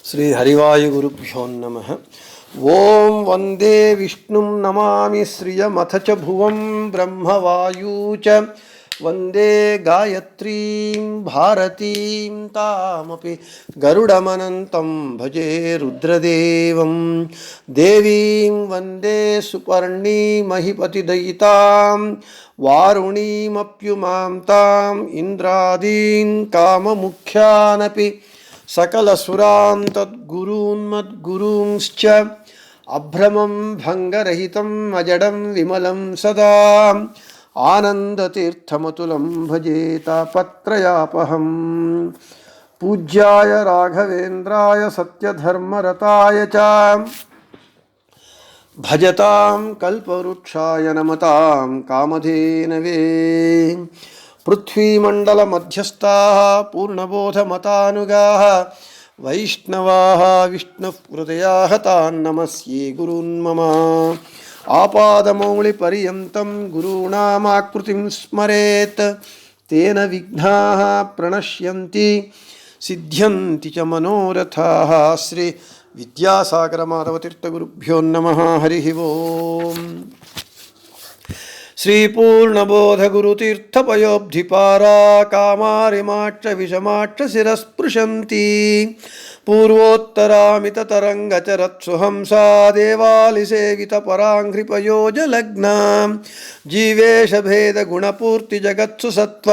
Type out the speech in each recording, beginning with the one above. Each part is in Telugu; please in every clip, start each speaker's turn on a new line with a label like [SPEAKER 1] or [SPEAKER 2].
[SPEAKER 1] श्री हरिवायुगुरुभ्यो नमः। ओं वंदे विष्णुं नमामि श्रियमथ च भुवं ब्रह्मवायु च वंदे गायत्रीं भारतीं तामपि गरुडमनन्तं भजे रुद्रदेवं देवीं वंदे सुपर्णीमहिपतिदयितां वारुणीमप्युमां तां इन्द्रादीन् काममुख्यानपि सकलसुरान् तद्गुरून्मद्गुरूंश्च अभ्रमं भङ्गरहितं अजडं विमलं सदा आनन्दतीर्थमतुलं भजे तापत्रयापहम्। पूज्याय राघवेन्द्राय सत्यधर्मरताय च भजतां कल्पवृक्षाय नमतां कामधेनवे। पृथ्वीमण्डलमध्यस्थाः पूर्णबोधमतानुगाः वैष्णवाः विष्णुहृदयाः तान् नमस्ये गुरून् मम। आपादमौलिपर्यन्तं गुरूणामाकृतिं स्मरेत् तेन विघ्नाः प्रणश्यन्ति सिद्ध्यन्ति च मनोरथाः। श्री विद्यासागरमाधवतीर्थगुरुभ्यो नमः। हरिः ओम्। श्री पूर्णबोधगुरुतीर्थपयोब्धिपारा कामारिमाक्ष विषमाक्ष शिरस्पृशन्ति पूर्वोत्तरामिततरङ्गचरत्सुहंसा देवालिसेवितपराङ्घ्रिपयोजलग्ना जीवेशभेदगुणपूर्तिजगत्सु सत्त्व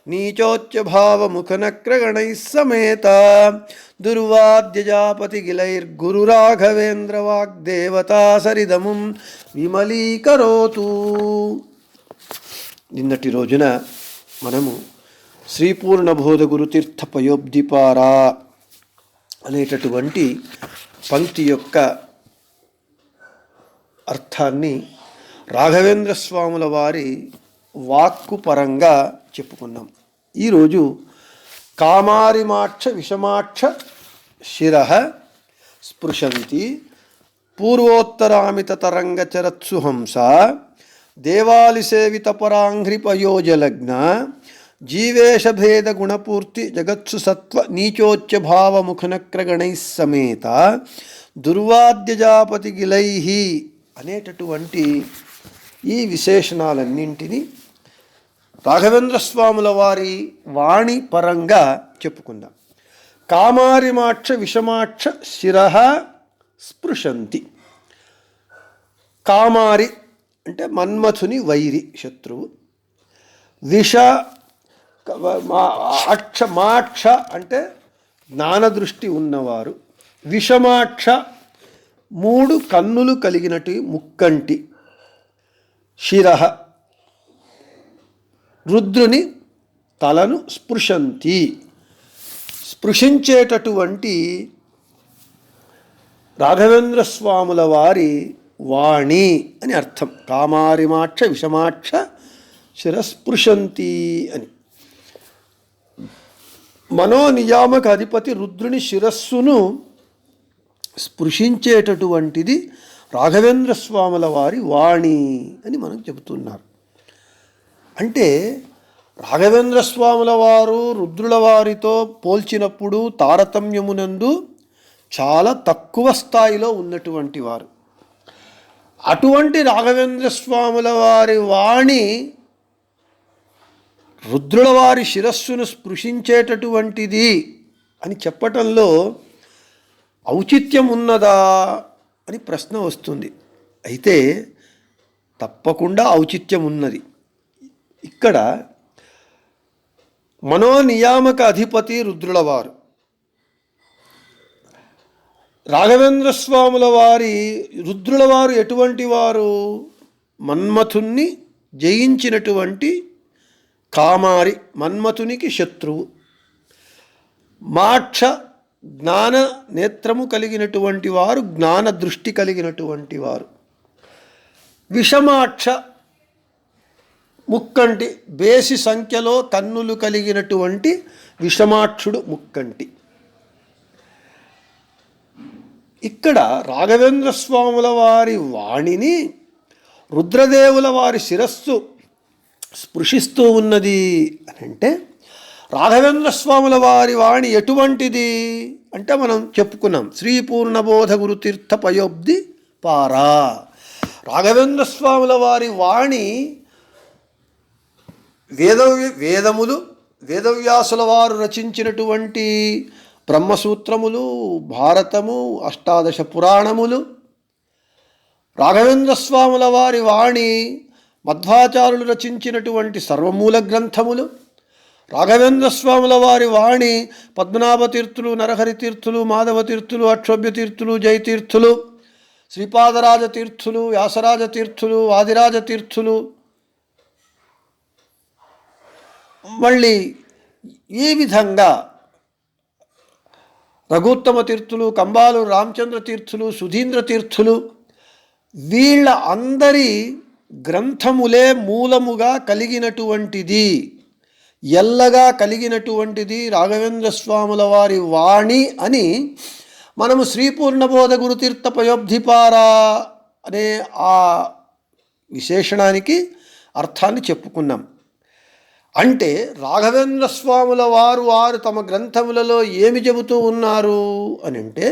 [SPEAKER 1] नीचोच्चभावमुखनक्रगणैः समेता दुर्वाद्यजापतिगिलैर्गुरुराघवेन्द्रवाग्देवता सरिदमुं विमलीकरोतु। నిన్నటి రోజున మనము శ్రీ పూర్ణబోధ గురుతీర్థ పయోబ్ధిపారా అనేటటువంటి పంక్తి యొక్క అర్థాన్ని రాఘవేంద్ర స్వాముల వారి వాక్కు పరంగా చెప్పుకున్నాం. ఈరోజు కామారిమాక్ష విషమాక్ష శిరః స్పృశంతి పూర్వోత్తరామిత తరంగచరత్సుహంస దేవాలిసేవిత పరాంఘ్రిపయోజలగ్న జీవేశభేద గుణపూర్తి జగత్సు సత్వ నీచోచ్చ భావముఖనక్రగణైః సమేత దుర్వాద్యజాపతి గిలైః అనేటటువంటి ఈ విశేషణాలన్నింటినీ రాఘవేంద్ర స్వాముల వారి వాణి పరంగా చెప్పుకుందాం. కామారిమాక్ష విషమాక్ష శిరః స్పృశంతి. కామారి అంటే మన్మథుని వైరి శత్రువు. విష మాక్ష అంటే జ్ఞానదృష్టి ఉన్నవారు. విషమాక్ష మూడు కన్నులు కలిగినటి ముక్కంటి. శిరః రుద్రుని తలను స్పృశంతి స్పృశించేటటువంటి రాఘవేంద్ర స్వాముల వారి వాణి అని అర్థం. కామారిమాక్ష విషమాక్ష శిరస్పృశంతి అని. మనోనియామక అధిపతి రుద్రుని శిరస్సును స్పృశించేటటువంటిది రాఘవేంద్ర స్వాముల వారి వాణి అని మనం చెబుతున్నారు. అంటే రాఘవేంద్ర స్వాముల వారు రుద్రుల వారితో పోల్చినప్పుడు తారతమ్యమునందు చాలా తక్కువ స్థాయిలో ఉన్నటువంటి వారు. అటువంటి రాఘవేంద్ర స్వాముల వారి వాణి రుద్రుల వారి శిరస్సును స్పృశించేటటువంటిది అని చెప్పటంలో ఔచిత్యం ఉన్నదా అని ప్రశ్న వస్తుంది. అయితే తప్పకుండా ఔచిత్యం ఉన్నది. ఇక్కడ మనోనియామక అధిపతి రుద్రుల వారు, రాఘవేంద్ర స్వాముల వారి రుద్రుల వారు ఎటువంటి వారు? మన్మథుణ్ణి జయించినటువంటి కామారి, మన్మథునికి శత్రువు. మాక్ష జ్ఞాన నేత్రము కలిగినటువంటి వారు, జ్ఞాన దృష్టి కలిగినటువంటి వారు. విషమాక్ష ముక్కంటి, బేసి సంఖ్యలో కన్నులు కలిగినటువంటి విషమాక్షుడు ముక్కంటి. ఇక్కడ రాఘవేంద్ర స్వాముల వారి వాణిని రుద్రదేవుల వారి శిరస్సు స్పృశిస్తూ ఉన్నది అని అంటే రాఘవేంద్ర స్వాముల వారి వాణి ఎటువంటిది అంటే మనం చెప్పుకున్నాం శ్రీ పూర్ణబోధ గురుతీర్థ పయోబ్ది పారా. రాఘవేంద్ర స్వాముల వారి వాణి వేదములు, వేదవ్యాసుల వారు రచించినటువంటి బ్రహ్మసూత్రములు, భారతము, అష్టాదశ పురాణములు, రాఘవేంద్ర స్వాముల వారి వాణి మధ్వాచార్యులు రచించినటువంటి సర్వమూల గ్రంథములు, రాఘవేంద్ర స్వాముల వారి వాణి పద్మనాభ తీర్థులు, నరహరి తీర్థులు, మాధవ తీర్థులు, అక్షోభ్య తీర్థులు, జయతీర్థులు, శ్రీపాదరాజ తీర్థులు, వ్యాసరాజ తీర్థులు, ఆదిరాజ తీర్థులు, మళ్ళీ ఈ విధంగా రఘుత్తమ తీర్థులు, కంబాలు రామచంద్ర తీర్థులు, సుధీంద్ర తీర్థులు, వీళ్ళ అందరి గ్రంథములే మూలముగా కలిగినటువంటిది, ఎల్లగా కలిగినటువంటిది రాఘవేంద్ర స్వాముల వారి వాణి అని మనము శ్రీ పూర్ణబోధ గురుతీర్థ పయోబ్ధిపారా అనే ఆ విశేషణానికి అర్థాన్ని చెప్పుకున్నాం. అంటే రాఘవేంద్ర స్వాముల వారు తమ గ్రంథములలో ఏమి చెబుతూ ఉన్నారు అని అంటే,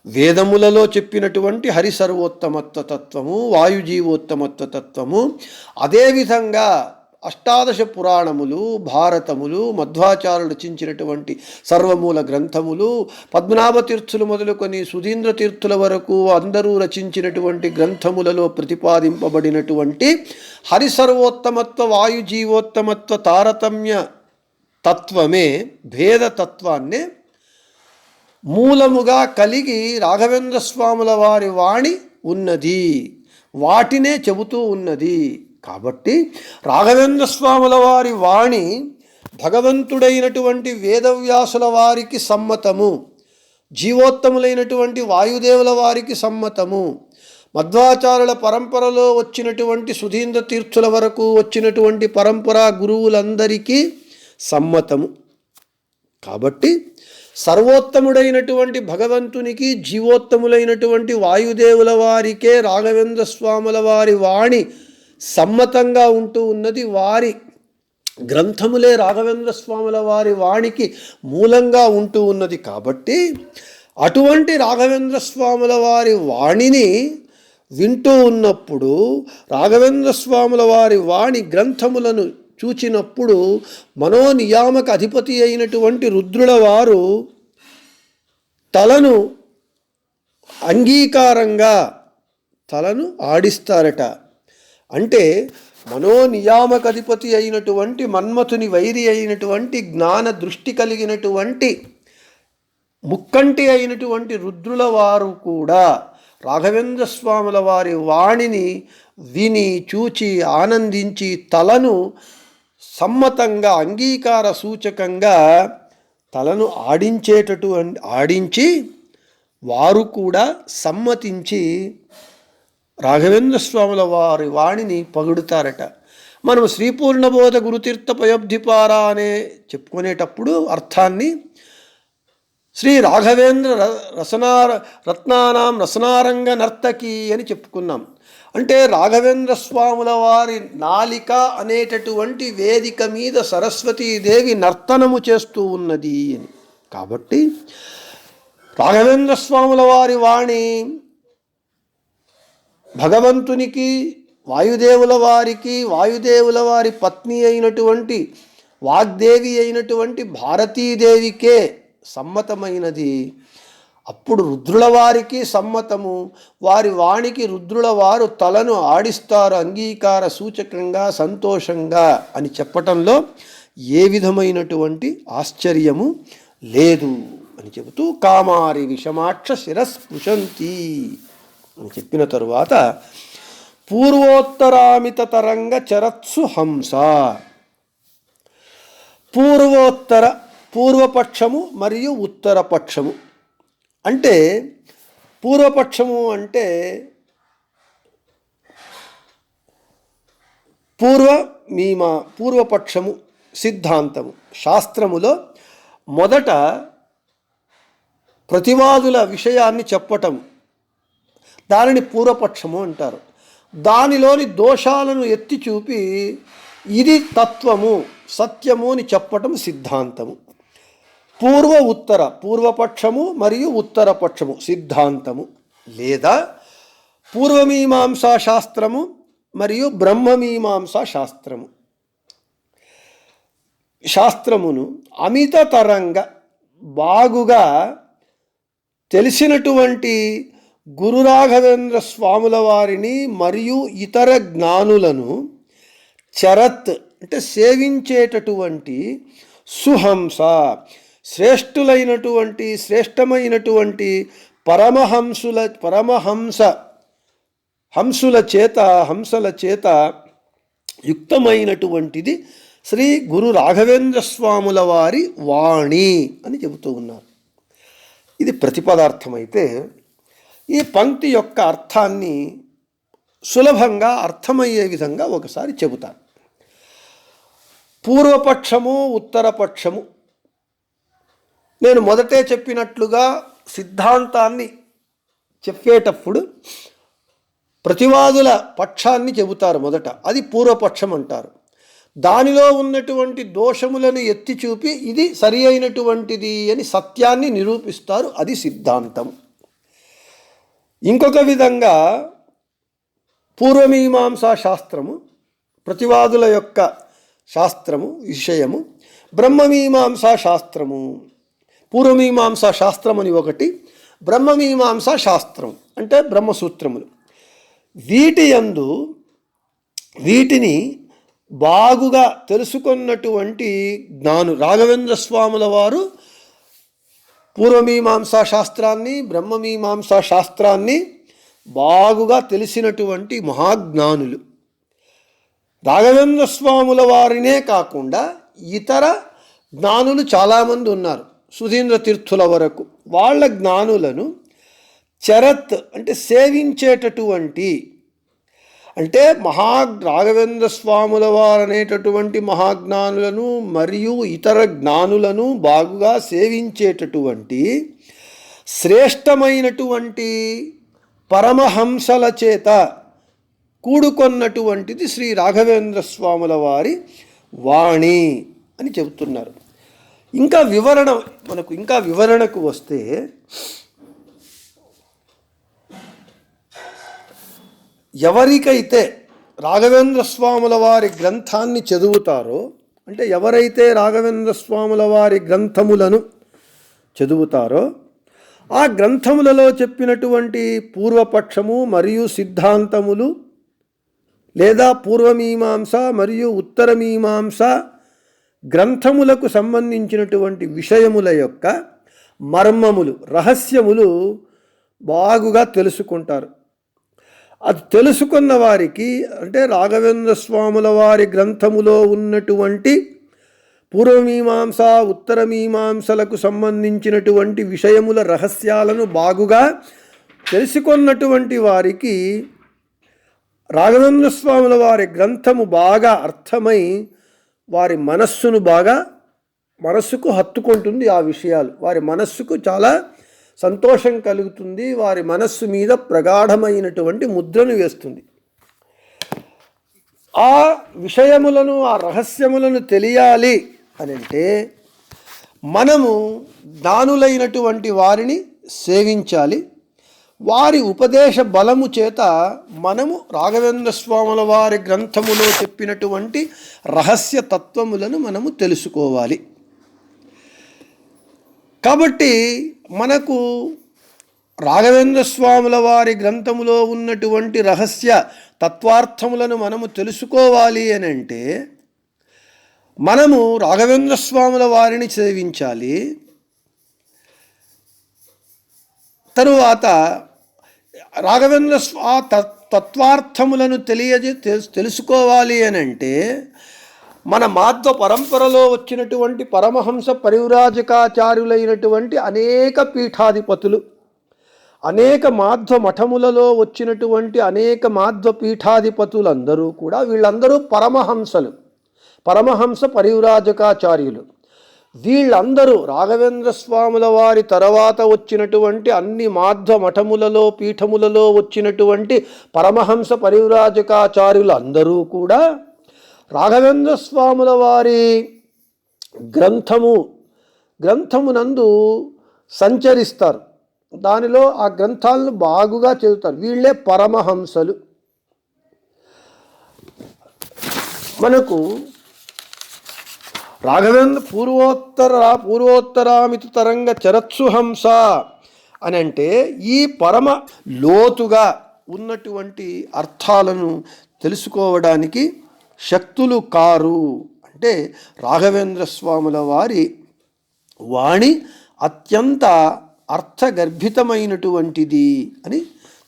[SPEAKER 1] వేదములలో చెప్పినటువంటి హరి సర్వోత్తమత్వ తత్వము, వాయుజీవోత్తమత్వ తత్వము, అదేవిధంగా అష్టాదశ పురాణములు, భారతములు, మధ్వాచార్యులు రచించినటువంటి సర్వమూల గ్రంథములు, పద్మనాభ తీర్థులు మొదలుకొని సుధీంద్ర తీర్థుల వరకు అందరూ రచించినటువంటి గ్రంథములలో ప్రతిపాదింపబడినటువంటి హరి సర్వోత్తమత్వ, వాయుజీవోత్తమత్వ తారతమ్య తత్వమే, భేదతత్వాన్నే మూలముగా కలిగి రాఘవేంద్ర స్వాముల వారి వాణి ఉన్నది, వాటినే చెబుతూ ఉన్నది. కాబట్టి రాఘవేంద్ర స్వాముల వారి వాణి భగవంతుడైనటువంటి వేదవ్యాసుల వారికి సమ్మతము, జీవోత్తములైనటువంటి వాయుదేవుల వారికి సమ్మతము, మధ్వాచార్యుల పరంపరలో వచ్చినటువంటి సుధీంద్ర తీర్థుల వరకు వచ్చినటువంటి పరంపరా గురువులందరికీ సమ్మతము. కాబట్టి సర్వోత్తముడైనటువంటి భగవంతునికి, జీవోత్తములైనటువంటి వాయుదేవుల వారికే రాఘవేంద్ర స్వాముల వారి వాణి సమ్మతంగా ఉంటూ ఉన్నది. వారి గ్రంథములే రాఘవేంద్ర స్వాముల వారి వాణికి మూలంగా ఉంటూ ఉన్నది. కాబట్టి అటువంటి రాఘవేంద్ర స్వాముల వారి వాణిని వింటూ ఉన్నప్పుడు, రాఘవేంద్ర స్వాముల వారి వాణి గ్రంథములను చూచినప్పుడు మనోనియామక అధిపతి అయినటువంటి రుద్రుల వారు తలను అంగీకారంగా తలను ఆడిస్తారట. అంటే మనోనియామక అధిపతి అయినటువంటి మన్మథుని వైరి అయినటువంటి జ్ఞాన దృష్టి కలిగినటువంటి ముక్కంటి అయినటువంటి రుద్రుల వారు కూడా రాఘవేంద్ర స్వాముల వారి వాణిని విని చూచి ఆనందించి తలను సమ్మతంగా, అంగీకార సూచకంగా తలను ఆడించి వారు కూడా సమ్మతించి రాఘవేంద్ర స్వాముల వారి వాణిని పొగుడుతారట. మనం శ్రీ పూర్ణబోధ గురుతీర్థ పయోబ్ధిపారా అనే చెప్పుకునేటప్పుడు అర్థాన్ని శ్రీ రాఘవేంద్ర రత్నానాం రసనారంగ నర్తకి అని చెప్పుకున్నాం. అంటే రాఘవేంద్ర స్వాముల వారి నాలిక అనేటటువంటి వేదిక మీద సరస్వతీదేవి నర్తనము చేస్తూ ఉన్నది అని. కాబట్టి రాఘవేంద్ర స్వాముల వారి వాణి భగవంతునికి, వాయుదేవుల వారికి, వాయుదేవుల వారి పత్ని అయినటువంటి వాగ్దేవి అయినటువంటి భారతీదేవికే సమ్మతమైనది. అప్పుడు రుద్రుల వారికి సమ్మతము. వారి వాణికి రుద్రుల వారు తలను ఆడిస్తారు అంగీకార సూచకంగా, సంతోషంగా అని చెప్పటంలో ఏ విధమైనటువంటి ఆశ్చర్యము లేదు అని చెబుతూ కామారి విషమాక్ష శిరస్పృశంతి అని చెప్పిన తరువాత పూర్వోత్తరామిత తరంగ చరత్సు హంస. పూర్వపక్షము మరియు ఉత్తరపక్షము. అంటే పూర్వపక్షము అంటే పూర్వపక్షము సిద్ధాంతము. శాస్త్రములో మొదట ప్రతివాదుల విషయాన్ని చెప్పటం, దానిని పూర్వపక్షము అంటారు. దానిలోని దోషాలను ఎత్తి చూపి ఇది తత్వము, సత్యము అని చెప్పటం సిద్ధాంతము. పూర్వపక్షము మరియు ఉత్తరపక్షము సిద్ధాంతము, లేదా పూర్వమీమాంసా శాస్త్రము మరియు బ్రహ్మమీమాంసా శాస్త్రమును అమితతరంగా బాగుగా తెలిసినటువంటి గురు రాఘవేంద్ర స్వాముల వారిని మరియు ఇతర జ్ఞానులను చరత్ అంటే సేవించేటటువంటి సుహంస శ్రేష్టమైనటువంటి హంసుల చేత యుక్తమైనటువంటిది శ్రీ గురు రాఘవేంద్ర స్వాముల వారి వాణి అని చెబుతూ ఉన్నారు. ఇది ప్రతిపదార్థమైతే ఈ పంక్తి యొక్క అర్థాన్ని సులభంగా అర్థమయ్యే విధంగా ఒకసారి చెబుతాను. పూర్వపక్షము ఉత్తరపక్షము, నేను మొదటే చెప్పినట్లుగా సిద్ధాంతాన్ని చెప్పేటప్పుడు ప్రతివాదుల పక్షాన్ని చెబుతారు మొదట, అది పూర్వపక్షం అంటారు. దానిలో ఉన్నటువంటి దోషములను ఎత్తి చూపి ఇది సరి అయినటువంటిది అని సత్యాన్ని నిరూపిస్తారు, అది సిద్ధాంతం. ఇంకొక విధంగా పూర్వమీమాంసా శాస్త్రము ప్రతివాదుల యొక్క శాస్త్రము విషయము, బ్రహ్మమీమాంసా శాస్త్రము. పూర్వమీమాంసా శాస్త్రం అని ఒకటి, బ్రహ్మమీమాంసా శాస్త్రం అంటే బ్రహ్మసూత్రములు. వీటిని బాగుగా తెలుసుకున్నటువంటి రాఘవేంద్ర స్వాముల వారు పూర్వమీమాంసా శాస్త్రాన్ని బ్రహ్మమీమాంసా శాస్త్రాన్ని బాగుగా తెలిసినటువంటి మహాజ్ఞానులు. రాఘవేంద్ర స్వాముల వారినే కాకుండా ఇతర జ్ఞానులు చాలామంది ఉన్నారు, సుధీంద్ర తీర్థుల వరకు. వాళ్ళ జ్ఞానులను చరత్ అంటే సేవించేటటువంటి, అంటే రాఘవేంద్ర స్వాముల వారు అనేటటువంటి మహాజ్ఞానులను మరియు ఇతర జ్ఞానులను బాగుగా సేవించేటటువంటి శ్రేష్టమైనటువంటి పరమహంసల చేత కూడుకొన్నటువంటిది శ్రీ రాఘవేంద్ర స్వాముల వారి వాణి అని చెబుతున్నారు. ఇంకా వివరణకు వస్తే, ఎవరికైతే రాఘవేంద్ర స్వాముల వారి గ్రంథాన్ని చదువుతారో, అంటే ఎవరైతే రాఘవేంద్ర స్వాముల వారి గ్రంథములను చదువుతారో, ఆ గ్రంథములలో చెప్పినటువంటి పూర్వపక్షము మరియు సిద్ధాంతములు, లేదా పూర్వమీమాంస మరియు ఉత్తరమీమాంస గ్రంథములకు సంబంధించినటువంటి విషయముల యొక్క మర్మములు, రహస్యములు బాగుగా తెలుసుకుంటారు. అది తెలుసుకున్న వారికి, అంటే రాఘవేంద్ర స్వాముల వారి గ్రంథములో ఉన్నటువంటి పూర్వమీమాంస ఉత్తరమీమాంసలకు సంబంధించినటువంటి విషయముల రహస్యాలను బాగుగా తెలుసుకున్నటువంటి వారికి రాఘవేంద్ర స్వాముల వారి గ్రంథము బాగా అర్థమై వారి మనస్సుకు హత్తుకుంటుంది. ఆ విషయాలు వారి మనస్సుకు చాలా సంతోషం కలుగుతుంది, వారి మనస్సు మీద ప్రగాఢమైనటువంటి ముద్రను వేస్తుంది. ఆ విషయములను, ఆ రహస్యములను తెలియాలి అని అంటే మనము జ్ఞానులైనటువంటి వారిని సేవించాలి. వారి ఉపదేశ బలము చేత మనము రాఘవేంద్ర స్వాముల వారి గ్రంథములో చెప్పినటువంటి రహస్య తత్వములను మనము తెలుసుకోవాలి. కాబట్టి మనకు రాఘవేంద్ర స్వాముల వారి గ్రంథములో ఉన్నటువంటి రహస్య తత్వార్థములను మనము తెలుసుకోవాలి అని అంటే మనము రాఘవేంద్ర స్వాముల వారిని సేవించాలి. తరువాత రాఘవేంద్ర తత్వార్థములను తెలుసుకోవాలి అని అంటే మన మాధ్వ పరంపరలో వచ్చినటువంటి పరమహంస పరివ్రాజకాచార్యులైనటువంటి అనేక పీఠాధిపతులు, అనేక మాధ్వ మఠములలో వచ్చినటువంటి అనేక మాధ్వ పీఠాధిపతులందరూ కూడా, వీళ్ళందరూ పరమహంస పరివ్రాజకాచార్యులు. వీళ్ళందరూ రాఘవేంద్ర స్వాముల వారి తర్వాత వచ్చినటువంటి అన్ని మాధ్వ మఠములలో పీఠములలో వచ్చినటువంటి పరమహంస పరివ్రాజకాచార్యులు అందరూ కూడా రాఘవేంద్ర స్వాముల వారి గ్రంథము గ్రంథమునందు సంచరిస్తారు, దానిలో ఆ గ్రంథాలను బాగుగా చదువుతారు. వీళ్ళే పరమహంసలు. మనకు రాఘవేంద్ర పూర్వోత్తరామితి తరంగ చరత్సు హంస అని అంటే ఈ పరమ లోతుగా ఉన్నటువంటి అర్థాలను తెలుసుకోవడానికి శక్తులు కారు. అంటే రాఘవేంద్ర స్వాముల వారి వాణి అత్యంత అర్థగర్భితమైనటువంటిది అని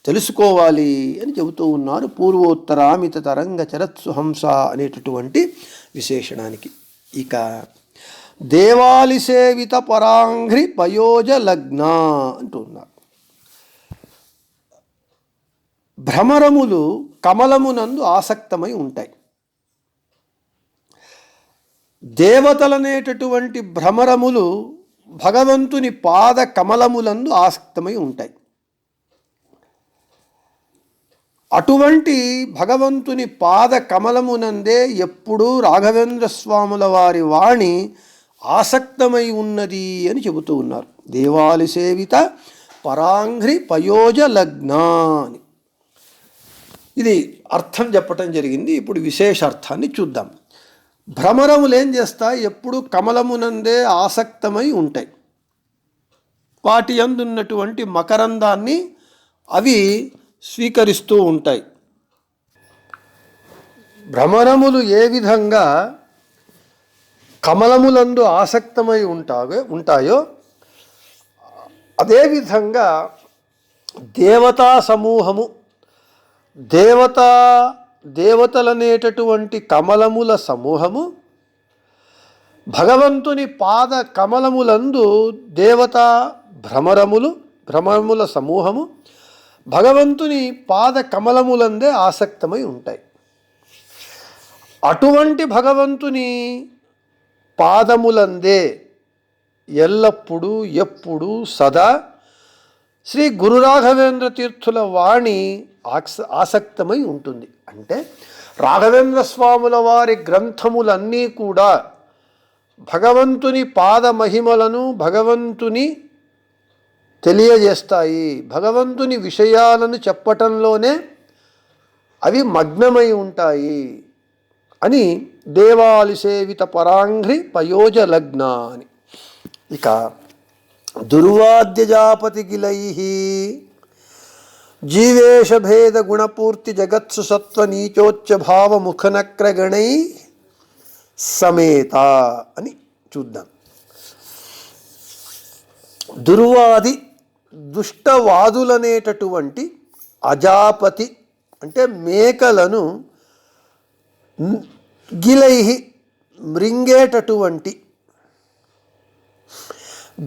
[SPEAKER 1] తెలుసుకోవాలి అని చెబుతూ ఉన్నారు. పూర్వోత్తరామిత తరంగ చరత్సు హంస అనేటటువంటి విశేషణానికి. ఇక దేవాలి సేవిత పరాంఘ్రి పయోజ లగ్న అంటున్నారు. భ్రమరములు కమలమునందు ఆసక్తమై ఉంటాయి. దేవతలనేటటువంటి భ్రమరములు భగవంతుని పాద కమలములందు ఆసక్తమై ఉంటాయి. అటువంటి భగవంతుని పాద కమలమునందే ఎప్పుడూ రాఘవేంద్ర స్వాముల వారి వాణి ఆసక్తమై ఉన్నది అని చెబుతూ ఉన్నారు. దేవాలి సేవిత పరాంఘ్రి పయోజ లగ్న అని ఇది అర్థం చెప్పటం జరిగింది. ఇప్పుడు విశేషార్థాన్ని చూద్దాం. భ్రమరములు ఏం చేస్తాయి? ఎప్పుడు కమలమునందే ఆసక్తమై ఉంటాయి. వాటి యందున్నటువంటి మకరందాన్ని అవి స్వీకరిస్తూ ఉంటాయి. భ్రమరములు ఏ విధంగా కమలములందు ఆసక్తమై ఉంటాయో అదేవిధంగా దేవతా సమూహము దేవతలనేటటువంటి కమలముల సమూహము భగవంతుని పాద కమలములందు దేవతా భ్రమరముల సమూహము భగవంతుని పాద కమలములందే ఆసక్తమై ఉంటాయి. అటువంటి భగవంతుని పాదములందే ఎల్లప్పుడూ ఎప్పుడు సదా శ్రీ గురు రాఘవేంద్ర తీర్థుల వాణి ఆసక్తమై ఉంటుంది. అంటే రాఘవేంద్ర స్వాముల వారి గ్రంథములన్నీ కూడా భగవంతుని పాద మహిమలను భగవంతుని తెలియజేస్తాయి. భగవంతుని విషయాలను చెప్పటంలోనే అవి మగ్నమై ఉంటాయి అని దేవాలి సేవిత పరాంఘ్రి పయోజ లగ్న అని. ఇక దుర్వాద్యజాపతి గిలైః జీవేశ భేద గుణపూర్తి జగత్సు సత్వ నీచోచ్చ భావ ముఖనక్రగణై సమేత అని చూద్దాం. దుర్వాది దుష్టవాదులనేటటువంటి అజాపతి అంటే మేకలను గిలైహి మృంగేటటువంటి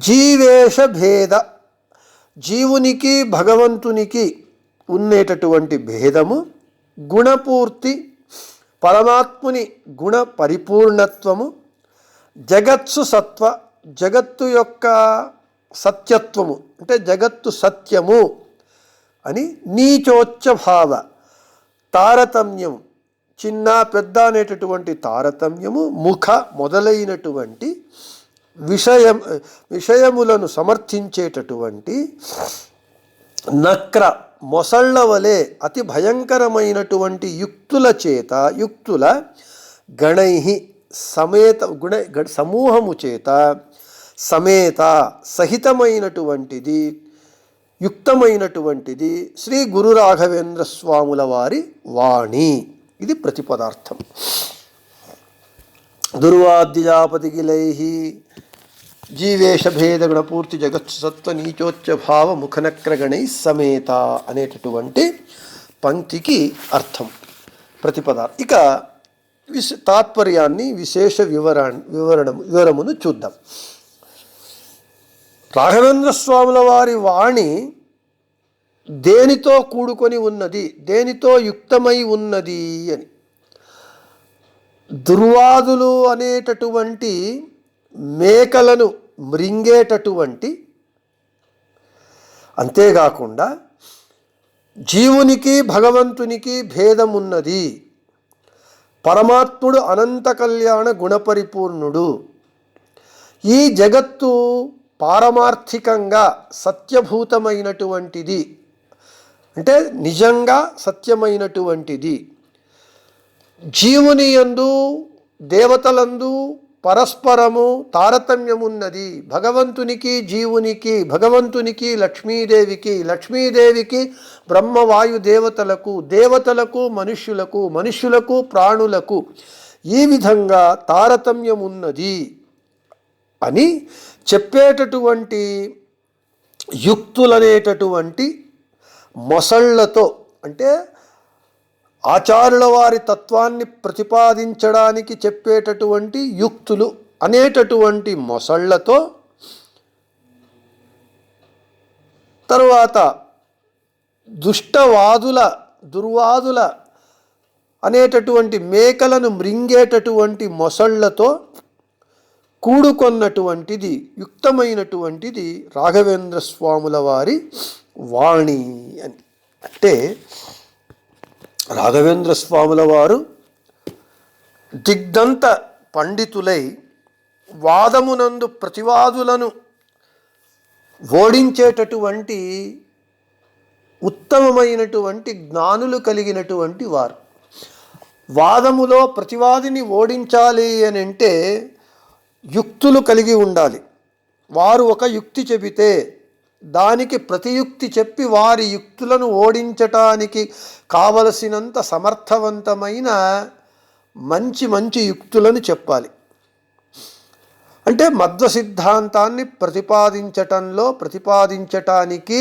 [SPEAKER 1] జీవేశ భేద జీవునికి భగవంతునికి ఉండేటటువంటి భేదము గుణపూర్తి పరమాత్ముని గుణ పరిపూర్ణత్వము జగత్సు సత్వ జగత్తు యొక్క సత్యత్వము అంటే జగత్తు సత్యము అని నీచోచ్చ భావ తారతమ్యం చిన్న పెద్ద అనేటటువంటి తారతమ్యము ముఖ మొదలైనటువంటి విషయములను సమర్థించేటటువంటి నక్ర మొసళ్ళ వలె అతి భయంకరమైనటువంటి యుక్తుల గణై సమేత సమూహము చేత సమేత సహితమైనటువంటిది యుక్తమైనటువంటిది శ్రీ గురు రాఘవేంద్ర స్వాముల వారి వాణి. ఇది ప్రతిపదార్థం. దుర్వాద్యజాపతి గిలైః జీవేశ భేద గుణపూర్తి జగత్సు సత్వ నీచోచ్చ భావ ముఖనక్రగణై సమేత అనేటటువంటి పంక్తికి అర్థం ప్రతిపదార్థం. ఇక తాత్పర్యాన్ని విశేష వివరమును చూద్దాం. రాఘవేంద్ర స్వాముల వారి వాణి దేనితో కూడుకొని ఉన్నది, దేనితో యుక్తమై ఉన్నది అని. దుర్వాదులు అనేటటువంటి మేకలను మృంగేటటువంటి అంతేకాకుండా జీవునికి భగవంతునికి భేదం ఉన్నది. పరమాత్ముడు అనంత కళ్యాణ గుణపరిపూర్ణుడు. ఈ జగత్తు పారమార్థికంగా సత్యభూతమైనటువంటిది, అంటే నిజంగా సత్యమైనటువంటిది. జీవుని యందు దేవతలందు పరస్పరము తారతమ్యమున్నది. భగవంతునికి జీవునికి, భగవంతునికి లక్ష్మీదేవికి, లక్ష్మీదేవికి బ్రహ్మవాయు దేవతలకు, దేవతలకు మనుష్యులకు, మనుష్యులకు ప్రాణులకు ఈ విధంగా తారతమ్యమున్నది అని చెప్పేటటువంటి యుక్తులనేటటువంటి మొసళ్లతో, అంటే ఆచార్యుల వారి తత్వాన్ని ప్రతిపాదించడానికి చెప్పేటటువంటి యుక్తులు అనేటటువంటి మొసళ్లతో, తరువాత దుర్వాదుల అనేటటువంటి మేకలను మృంగేటటువంటి మొసళ్లతో కూడుకొన్నటువంటిది యుక్తమైనటువంటిది రాఘవేంద్ర స్వాముల వారి వాణి అని. అంటే రాఘవేంద్ర స్వాముల వారు దిగ్ధంత పండితులై వాదమునందు ప్రతివాదులను ఓడించేటటువంటి ఉత్తమమైనటువంటి జ్ఞానులు కలిగినటువంటి వారు. వాదములో ప్రతివాదిని ఓడించాలి అని అంటే యుక్తులు కలిగి ఉండాలి. వారు ఒక యుక్తి చెబితే దానికి ప్రతియుక్తి చెప్పి వారి యుక్తులను ఓడించటానికి కావలసినంత సమర్థవంతమైన మంచి మంచి యుక్తులను చెప్పాలి. అంటే మధ్వ సిద్ధాంతాన్ని ప్రతిపాదించటానికి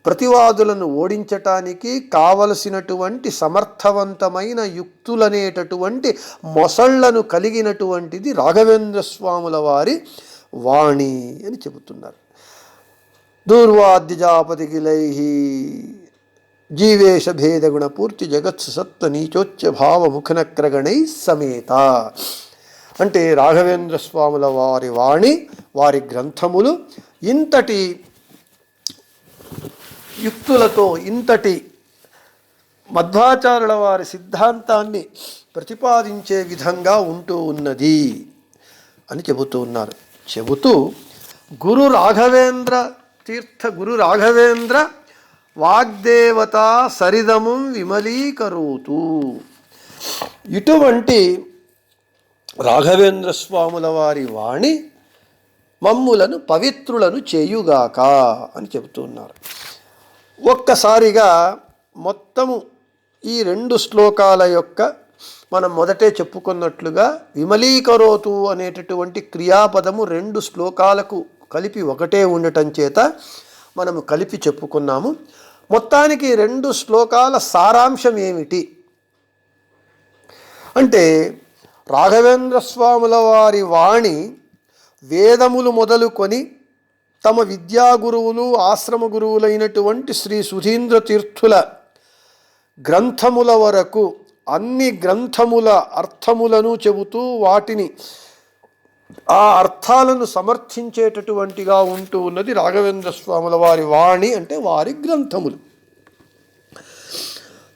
[SPEAKER 1] ప్రతివాదులను ఓడించటానికి కావలసినటువంటి సమర్థవంతమైన యుక్తులనేటటువంటి మొసళ్లను కలిగినటువంటిది రాఘవేంద్ర స్వాముల వారి వాణి అని చెబుతున్నారు. దూర్వాద్యజాపతికిలై జీవేశ భేదగుణ పూర్తి జగత్సు సత్వ నీచోచ్య భావ ముఖనక్రగణై సమేత. అంటే రాఘవేంద్ర స్వాముల వారి వాణి, వారి గ్రంథములు ఇంతటి యుక్తులతో, ఇంతటి మధ్వాచార్యుల వారి సిద్ధాంతాన్ని ప్రతిపాదించే విధంగా ఉంటూ ఉన్నది అని చెబుతూ ఉన్నారు. చెబుతూ గురు రాఘవేంద్ర వాగ్దేవత సరిదము విమలీకరోతు. ఇటువంటి రాఘవేంద్ర స్వాముల వారి వాణి మమ్ములను పవిత్రులను చేయుగాక అని చెబుతున్నారు. ఒక్కసారిగా మొత్తము ఈ 2 శ్లోకాల యొక్క మనం మొదటే చెప్పుకున్నట్లుగా విమలీకరోతు అనేటటువంటి క్రియాపదము 2 శ్లోకాలకు కలిపి ఒకటే ఉండటం చేత మనము కలిపి చెప్పుకున్నాము. మొత్తానికి 2 శ్లోకాల సారాంశం ఏమిటి అంటే, రాఘవేంద్ర స్వాముల వారి వాణి వేదములు మొదలుకొని తమ విద్యాగురువులు ఆశ్రమ గురువులైనటువంటి శ్రీ సుధీంద్ర తీర్థుల గ్రంథముల వరకు అన్ని గ్రంథముల అర్థములను చెబుతూ వాటిని ఆ అర్థాలను సమర్థించేటటువంటిగా ఉంటూ ఉన్నది రాఘవేంద్ర స్వాముల వారి వాణి, అంటే వారి గ్రంథములు.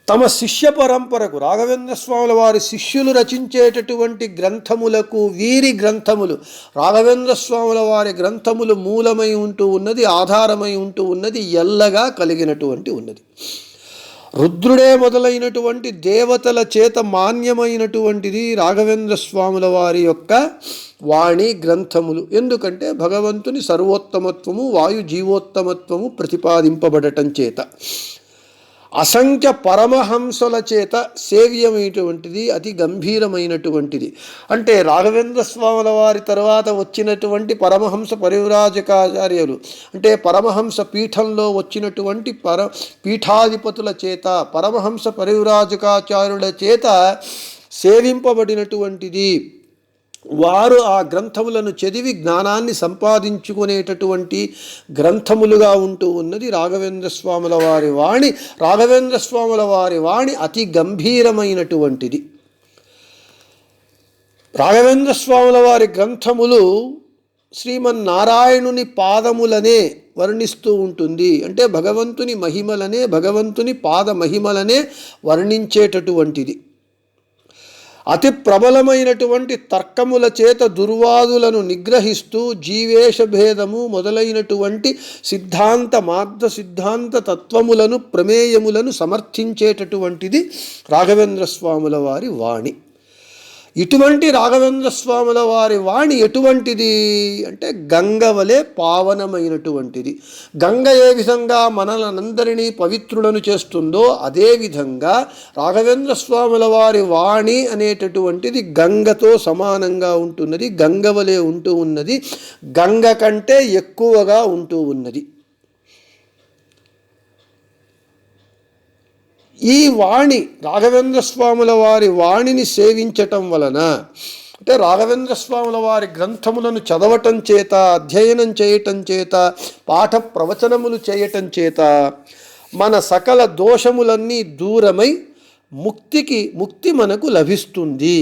[SPEAKER 1] తమ శిష్య పరంపరకు రాఘవేంద్ర స్వాముల వారి శిష్యులు రచించేటటువంటి గ్రంథములకు వీరి గ్రంథములు, రాఘవేంద్ర స్వాముల వారి గ్రంథములు మూలమై ఉంటూ ఉన్నది, ఆధారమై ఉంటూ ఉన్నది, ఎల్లగా కలిగినటువంటి ఉన్నది. రుద్రుడే మొదలైనటువంటి దేవతల చేత మాన్యమైనటువంటిది రాఘవేంద్ర స్వాముల వారి యొక్క వాణి గ్రంథములు. ఎందుకంటే భగవంతుని సర్వోత్తమత్వము వాయు జీవోత్తమత్వము ప్రతిపాదింపబడటం చేత, అసంఖ్య పరమహంసల చేత సేవ్యమైనటువంటిది, అతి గంభీరమైనటువంటిది. అంటే రాఘవేంద్ర స్వాముల వారి తర్వాత వచ్చినటువంటి పరమహంస పరివ్రాజకాచార్యులు, అంటే పరమహంస పీఠంలో వచ్చినటువంటి పీఠాధిపతుల చేత, పరమహంస పరివ్రాజకాచార్యుల చేత సేవింపబడినటువంటిది. వారు ఆ గ్రంథములను చదివి జ్ఞానాన్ని సంపాదించుకునేటటువంటి గ్రంథములుగా ఉంటూ ఉన్నది రాఘవేంద్ర స్వాముల వారి వాణి. రాఘవేంద్ర స్వాముల వారి వాణి అతి గంభీరమైనటువంటిది. రాఘవేంద్ర స్వాముల వారి గ్రంథములు శ్రీమన్నారాయణుని పాదములనే వర్ణిస్తూ ఉంటుంది. అంటే భగవంతుని మహిమలనే, భగవంతుని పాద మహిమలనే వర్ణించేటటువంటిది. అతి ప్రబలమైనటువంటి తర్కముల చేత దుర్వాదులను నిగ్రహిస్తూ జీవేశ భేదము మొదలైనటువంటి సిద్ధాంత మాధ్వ సిద్ధాంత తత్వములను ప్రమేయములను సమర్థించేటటువంటిది రాఘవేంద్ర స్వాముల వారి వాణి. ఇటువంటి రాఘవేంద్ర స్వాముల వారి వాణి ఎటువంటిది అంటే గంగ వలె పావనమైనటువంటిది. గంగ ఏ విధంగా మనలందరినీ పవిత్రులను చేస్తుందో అదేవిధంగా రాఘవేంద్ర స్వాముల వారి వాణి అనేటటువంటిది గంగతో సమానంగా ఉంటున్నది, గంగ వలె ఉంటూ ఉన్నది, గంగ కంటే ఎక్కువగా ఉంటూ ఉన్నది. ఈ వాణి రాఘవేంద్ర స్వాముల వారి వాణిని సేవించటం వలన అంటే రాఘవేంద్ర స్వాముల వారి గ్రంథములను చదవటం చేత, అధ్యయనం చేయటం చేత, పాఠ ప్రవచనములు చేయటం చేత మన సకల దోషములన్నీ దూరమై ముక్తి మనకు లభిస్తుంది.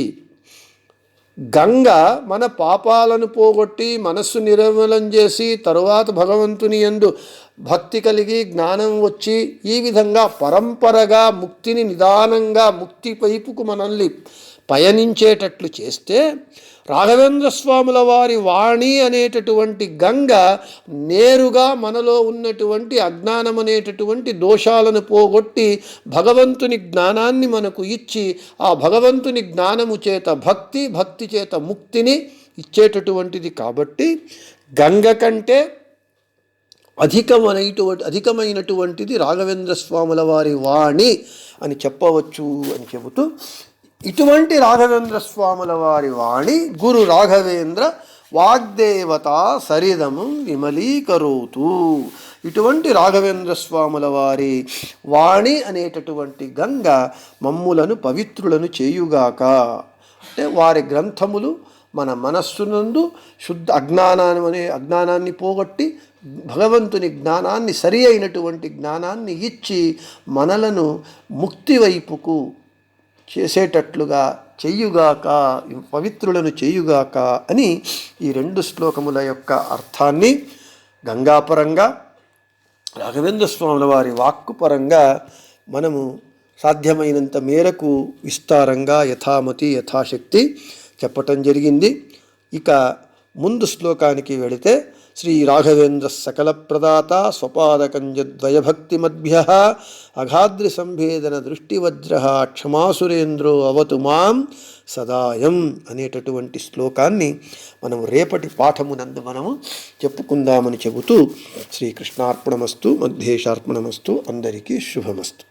[SPEAKER 1] గంగ మన పాపాలను పోగొట్టి మనస్సు నిర్మలం చేసి తరువాత భగవంతుని యందు భక్తి కలిగి జ్ఞానం వచ్చి ఈ విధంగా పరంపరగా ముక్తిని నిదానంగా ముక్తి వైపుకు మనల్ని పయనించేటట్లు చేస్తే, రాఘవేంద్ర స్వాముల వారి వాణి అనేటటువంటి గంగ నేరుగా మనలో ఉన్నటువంటి అజ్ఞానం అనేటటువంటి దోషాలను పోగొట్టి భగవంతుని జ్ఞానాన్ని మనకు ఇచ్చి ఆ భగవంతుని జ్ఞానము చేత భక్తి చేత ముక్తిని కాబట్టి గంగ కంటే అధికమైనటువంటిది రాఘవేంద్ర స్వాముల వారి వాణి అని చెప్పవచ్చు అని చెబుతూ, ఇటువంటి రాఘవేంద్ర స్వాముల వారి వాణి గురు రాఘవేంద్ర వాగ్దేవత సరిదము విమలీకరోతు. ఇటువంటి రాఘవేంద్ర స్వాముల వారి వాణి అనేటటువంటి గంగ మమ్ములను పవిత్రులను చేయుగాక. అంటే వారి గ్రంథములు మన మనస్సునందు శుద్ధ అజ్ఞానాన్ని పోగొట్టి భగవంతుని జ్ఞానాన్ని సరి అయినటువంటి జ్ఞానాన్ని ఇచ్చి మనలను ముక్తి వైపుకు చేసేటట్లుగా చెయ్యుగాక, పవిత్రులను చేయుగాక అని ఈ 2 శ్లోకముల యొక్క అర్థాన్ని గంగాపరంగా రాఘవేంద్ర స్వాముల వారి వాక్కుపరంగా మనము సాధ్యమైనంత మేరకు విస్తారంగా యథామతి యథాశక్తి చెప్పటం జరిగింది. ఇక ముందు శ్లోకానికి వెళితే, శ్రీ రాఘవేంద్ర సకల ప్రదాత స్వపాదకంజద్వయభక్తిమద్భ్య అఘాద్రి సంభేదన దృష్టివజ్ర క్షమాసురేంద్రో అవతు మాం సదాయం అనేటటువంటి శ్లోకాన్ని మనం రేపటి పాఠమునందు మనము చెప్పుకుందామని చెబుతూ శ్రీకృష్ణార్పణమస్తు, మధ్యేశార్పణమస్తు. అందరికీ శుభమస్తు.